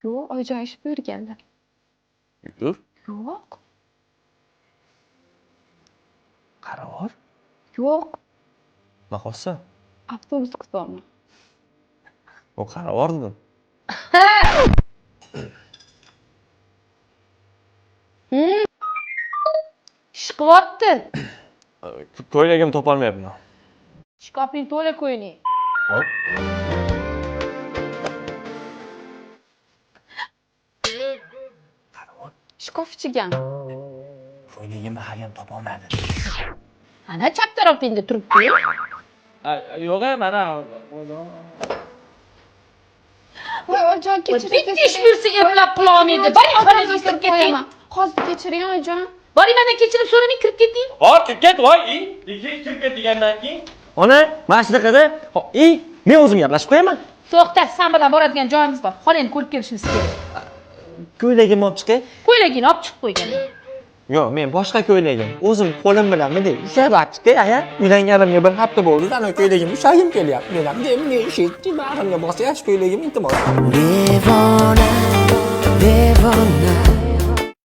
Yo'q, oyijon ish buyurganlar. Yur. Yo'q. Qarovor. Yo'q. Maqossa. Avtobus kutyapman. O qarovor dedim. Ish qilyapti. Ko'ylagimni topolmayapman. Shkafning to'la ko'yning. Shkaf ichigan. Ko'ylagimni haliyam topolmadim. Ana chap tarafingda turibdi. Yo'q, mana Voy oyijon kechirasiz. Bitta ish buyursa eplab qilolmaydi. Boring xonangizga kirib keting. Hozir kechiring oyijon. Boring mana kechirim so'ramay kirib keting. Hop, ket, voy. Ket degandan keyin. Ona, mana shunaqada, men o'zim gaplashib qo'yaman. To'xta, sen bilan boradigan joyimiz bor. Xonangni ko'rib kelishimiz kerak. Ko'ylagimni olib chiqay. Ko'ylagingni olib chiqib qo'ygan. Yo'q, men boshqa ko'ylagim. O'zim qo'lim bilan bunday ushlab olib chiqay, aya. Uylanganimga bir hafta bo'ldi. Ana ko'ylagimni ushlagim kelyapti. Men ham bunday shekli bag'rimga bosyapti ko'ylagim iltimos. Devona, devona